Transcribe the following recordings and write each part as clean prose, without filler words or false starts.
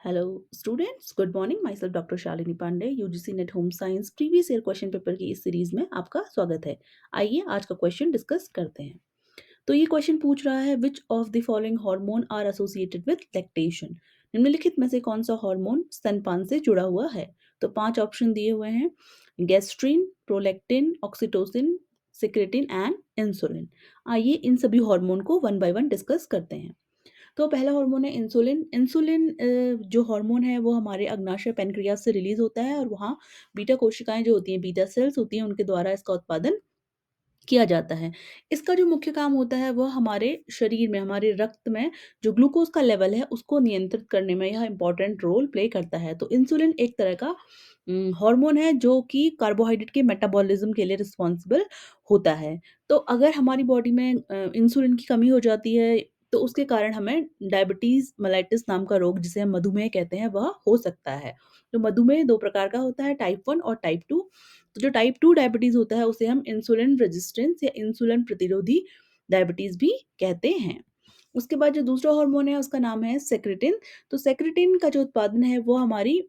Hello students, good morning. Myself Dr. Shalini Pandey, UGC net home science previous year question paper की इस series में आपका स्वागत है। आइए आज का क्वेश्चन डिस्कस करते हैं। तो ये क्वेश्चन पूछ रहा है which of the following hormone are associated with lactation. निम्नलिखित में से कौन सा हार्मोन स्तनपान से जुड़ा हुआ है। तो 5 ऑप्शन दिए हुए हैं। Gastrin, prolactin, oxytocin, secretin and insulin. आइए इन सभी हार्मोन को वन बाय वन डिस्कस करते हैं। तो पहला हार्मोन है इंसुलिन। इंसुलिन जो हार्मोन है वो हमारे अग्नाशय पैनक्रियाज से रिलीज होता है और वहाँ बीटा कोशिकाएं जो होती हैं, बीटा सेल्स होती हैं, उनके द्वारा इसका उत्पादन किया जाता है। इसका जो मुख्य काम होता है वह हमारे शरीर में, हमारे रक्त में जो ग्लूकोज का लेवल है उसको नियंत्रित करने में यह इंपॉर्टेंट रोल प्ले करता है। तो इंसुलिन एक तरह का हार्मोन है जो कि कार्बोहाइड्रेट के मेटाबॉलिज्म के लिए रिस्पॉन्सिबल होता है। तो अगर हमारी बॉडी में इंसुलिन की कमी हो जाती है तो उसके कारण हमें डायबिटीज मेलाइटिस नाम का रोग, जिसे हम मधुमेह कहते हैं, वह हो सकता है। तो मधुमेह 2 प्रकार का होता है, टाइप 1 और टाइप 2। तो जो टाइप 2 डायबिटीज़ होता है उसे हम इंसुलिन रेजिस्टेंस या इंसुलिन प्रतिरोधी डायबिटीज़ भी कहते हैं। उसके बाद जो दूसरा हार्मोन है उसका नाम है सेक्रेटिन। तो सेक्रेटिन का जो उत्पादन है वो हमारी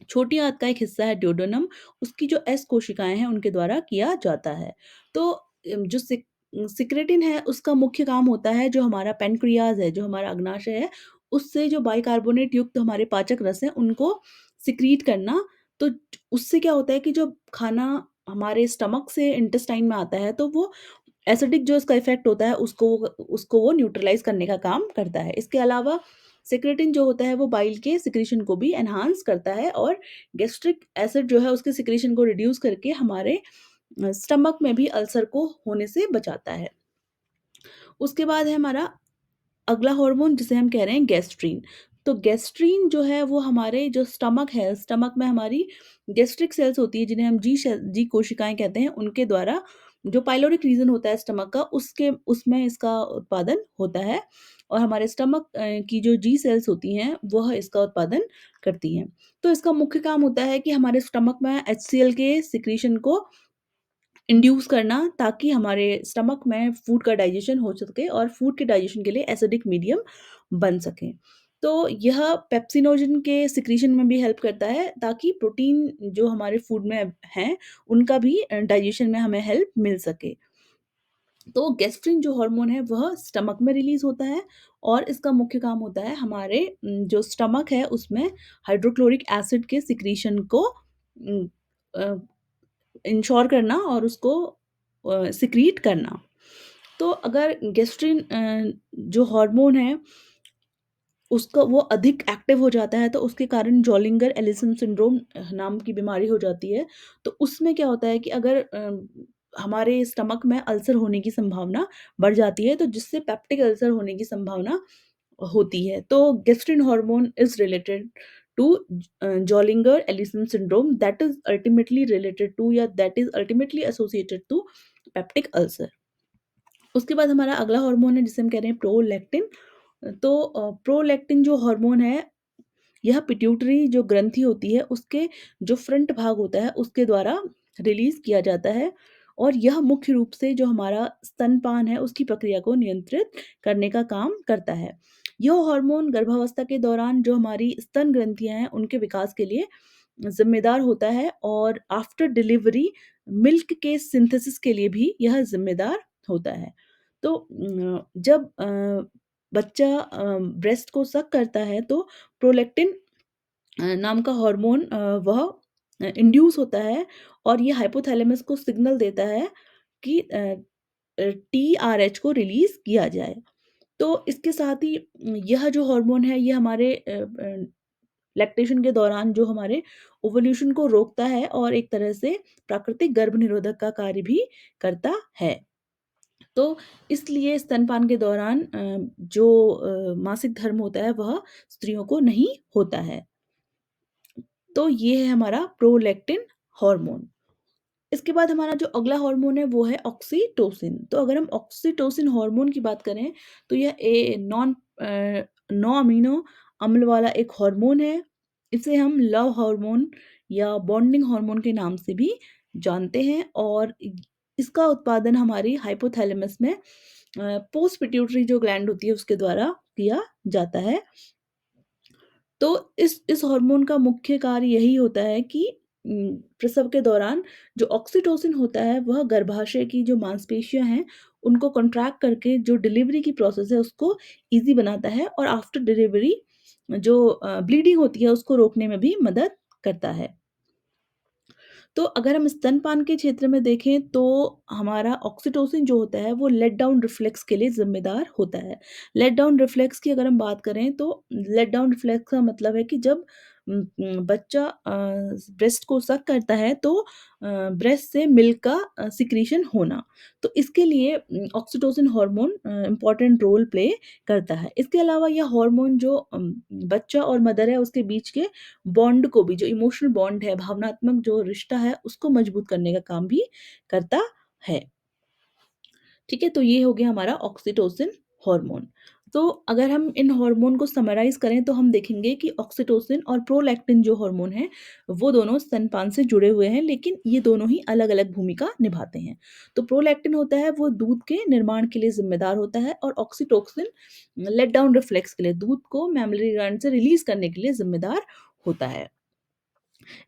छोटी आंत का एक हिस्सा है ड्यूोडेनम, उसकी जो एस कोशिकाएँ हैं उनके द्वारा किया जाता है। तो जो सिक्रेटिन है उसका मुख्य काम होता है जो हमारा पैनक्रियाज़ है, जो हमारा अग्नाशय है, उससे जो बाइकार्बोनेट युक्त हमारे पाचक रस हैं उनको सिक्रीट करना। तो उससे क्या होता है कि जो खाना हमारे स्टमक से इंटेस्टाइन में आता है तो वो एसिडिक जो इसका इफ़ेक्ट होता है उसको वो न्यूट्रलाइज़ करने का काम करता है। इसके अलावा सिक्रेटिन जो होता है वो बाइल के सिक्रीशन को भी एनहांस करता है और गैस्ट्रिक एसिड जो है उसके सिक्रीशन को रिड्यूस करके हमारे स्टमक में भी अल्सर को होने से बचाता है। उसके बाद है हमारा अगला हार्मोन जिसे हम कह रहे हैं गैस्ट्रीन। तो गैस्ट्रीन जो है वो हमारे जो स्टमक है, स्टमक में हमारी गैस्ट्रिक सेल्स होती है जिन्हें हम जी कोशिकाएँ कहते हैं, उनके द्वारा जो पाइलोरिक रीजन होता है स्टमक का उसके उसमें इसका उत्पादन होता है और हमारे स्टमक की जो जी सेल्स होती हैं वह इसका उत्पादन करती हैं। तो इसका मुख्य काम होता है कि हमारे स्टमक में एचसीएल के सिक्रीशन को इंड्यूस करना ताकि हमारे स्टमक में फूड का डाइजेशन हो सके और फूड के डाइजेशन के लिए एसिडिक मीडियम बन सके। तो यह पेप्सिनोजन के सिक्रीशन में भी हेल्प करता है ताकि प्रोटीन जो हमारे फूड में हैं, उनका भी डाइजेशन में हमें हेल्प मिल सके। तो गैस्ट्रिन जो हार्मोन है वह स्टमक में रिलीज़ होता है और इसका मुख्य काम होता है हमारे जो स्टमक है उसमें हाइड्रोक्लोरिक एसिड के सिक्रीशन को उम, अ इंश्योर करना और उसको सिक्रीट करना। तो अगर गैस्ट्रिन जो हार्मोन है उसका वो अधिक एक्टिव हो जाता है तो उसके कारण ज़ोलिंगर एलिसन सिंड्रोम नाम की बीमारी हो जाती है। तो उसमें क्या होता है कि अगर हमारे स्टमक में अल्सर होने की संभावना बढ़ जाती है तो जिससे पेप्टिक अल्सर होने की संभावना होती है। तो gastrin hormone is related to Zollinger Ellison syndrome that is ultimately related to या that is ultimately associated to peptic ulcer. उसके बाद हमारा अगला हार्मोन है जिसे हम कह रहे हैं प्रोलैक्टिन। तो प्रोलैक्टिन जो हार्मोन है यह पिट्यूटरी जो ग्रंथि होती है उसके जो फ्रंट भाग होता है उसके द्वारा रिलीज़ किया जाता है और यह मुख्य रूप से जो हमारा स्तनपान है उसकी प्रक्रिया को नियंत्रित करने का काम करता है। यह हार्मोन गर्भावस्था के दौरान जो हमारी स्तन ग्रंथियाँ हैं उनके विकास के लिए ज़िम्मेदार होता है और आफ्टर डिलीवरी मिल्क के सिंथेसिस के लिए भी यह ज़िम्मेदार होता है। तो जब बच्चा ब्रेस्ट को सक करता है तो प्रोलैक्टिन नाम का हार्मोन वह इंड्यूस होता है और ये हाइपोथैलेमस को सिग्नल देता है कि टीआरएच को रिलीज़ किया जाए। तो इसके साथ ही यह जो हार्मोन है ये हमारे लैक्टेशन के दौरान जो हमारे ओवुलेशन को रोकता है और एक तरह से प्राकृतिक गर्भ निरोधक का कार्य भी करता है। तो इसलिए स्तनपान के दौरान जो मासिक धर्म होता है वह स्त्रियों को नहीं होता है। तो ये है हमारा प्रोलैक्टिन हार्मोन। इसके बाद हमारा जो अगला हार्मोन है वो है ऑक्सीटोसिन। तो अगर हम ऑक्सीटोसिन हार्मोन की बात करें तो यह 9 अमीनो अम्ल वाला एक हार्मोन है। इसे हम लव हार्मोन या बॉन्डिंग हार्मोन के नाम से भी जानते हैं और इसका उत्पादन हमारी हाइपोथैलेमस में पोस्ट पिट्यूटरी जो ग्लैंड होती है उसके द्वारा किया जाता है। तो इस हार्मोन का मुख्य कार्य यही होता है कि प्रसव के दौरान जो ऑक्सीटोसिन होता है वह गर्भाशय की जो मांसपेशियाँ हैं, उनको कॉन्ट्रैक्ट करके जो डिलीवरी की प्रोसेस है उसको ईज़ी बनाता है और आफ्टर डिलीवरी जो ब्लीडिंग होती है उसको रोकने में भी मदद करता है। तो अगर हम स्तनपान के क्षेत्र में देखें तो हमारा ऑक्सीटोसिन जो होता है वो लेट डाउन रिफ्लेक्स के लिए ज़िम्मेदार होता है। लेट डाउन रिफ्लेक्स की अगर हम बात करें तो लेट डाउन रिफ्लेक्स का मतलब है कि जब बच्चा ब्रेस्ट को सक करता है तो ब्रेस्ट से मिल्क का सिक्रीशन होना। तो इसके लिए oxytocin hormone important role play करता है। इसके अलावा यह हार्मोन जो बच्चा और मदर है उसके बीच के बॉन्ड को भी जो इमोशनल बॉन्ड है, भावनात्मक जो रिश्ता है, उसको मजबूत करने का काम भी करता है। ठीक है? तो ये हो गया हमारा ऑक्सीटोसिन हार्मोन। तो अगर हम इन हार्मोन को समराइज़ करें तो हम देखेंगे कि ऑक्सीटोसिन और प्रोलैक्टिन जो हार्मोन हैं, वो दोनों स्तनपान से जुड़े हुए हैं, लेकिन ये दोनों ही अलग-अलग भूमिका निभाते हैं। तो प्रोलैक्टिन होता है वो दूध के निर्माण के लिए ज़िम्मेदार होता है और ऑक्सीटोसिन लेट डाउन रिफ्लेक्स के लिए दूध को मैमरी ग्लैंड से रिलीज़ करने के लिए ज़िम्मेदार होता है।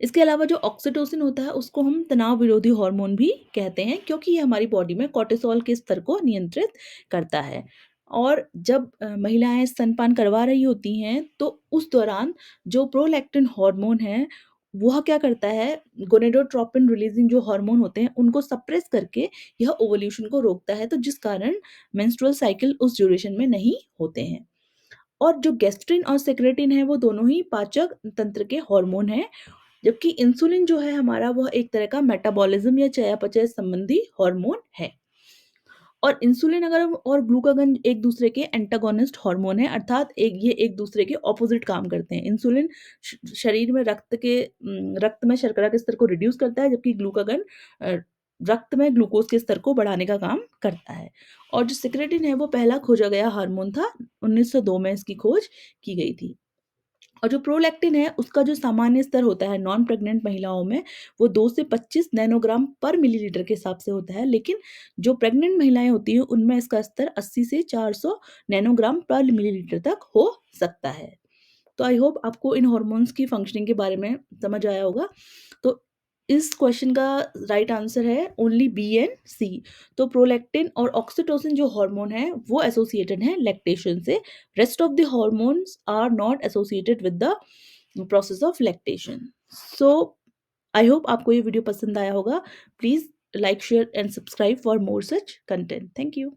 इसके अलावा जो ऑक्सीटोसिन होता है उसको हम तनाव विरोधी हार्मोन भी कहते हैं क्योंकि ये हमारी बॉडी में कोर्टिसोल के स्तर को नियंत्रित करता है। और जब महिलाएँ स्तनपान करवा रही होती हैं तो उस दौरान जो प्रोलैक्टिन हार्मोन है, वह क्या करता है गोनेडोट्रोपिन रिलीज़िंग जो हार्मोन होते हैं उनको सप्रेस करके यह ओवुलेशन को रोकता है तो जिस कारण मेंस्ट्रुअल साइकिल उस ड्यूरेशन में नहीं होते हैं। और जो गेस्ट्रिन और सेक्रेटिन है वो दोनों ही पाचक तंत्र के हार्मोन हैं जबकि इंसुलिन जो है हमारा वह एक तरह का मेटाबॉलिज्म या चयापचय संबंधी हार्मोन है। और इंसुलिन अगर हम और ग्लूकागन एक दूसरे के एंटागोनिस्ट हार्मोन है अर्थात ये एक दूसरे के ऑपोजिट काम करते हैं। इंसुलिन शरीर में रक्त में शर्करा के स्तर को रिड्यूस करता है जबकि ग्लूकागन अ, रक्त में ग्लूकोज के स्तर को बढ़ाने का काम करता है। और जो सिक्रेटिन है वो पहला खोजा गया हार्मोन था, 1902 में इसकी खोज की गई थी। और जो प्रोलैक्टिन है उसका जो सामान्य स्तर होता है नॉन प्रेग्नेंट महिलाओं में वो 2 से 25 नैनोग्राम पर मिलीलीटर के हिसाब से होता है, लेकिन जो प्रेग्नेंट महिलाएँ होती हैं उनमें इसका स्तर 80 से 400 नैनोग्राम पर मिलीलीटर तक हो सकता है। तो आई होप आपको इन हार्मोन्स की फंक्शनिंग के बारे में समझ आया होगा। तो इस क्वेश्चन का राइट आंसर है ओनली बी एंड सी। तो प्रोलैक्टिन और ऑक्सीटोसिन जो हार्मोन है वो एसोसिएटेड है लैक्टेशन से। Rest of the hormones are not associated with the process of lactation. So I hope आपको ये वीडियो पसंद आया होगा। Please like, share and subscribe for more such content. Thank you.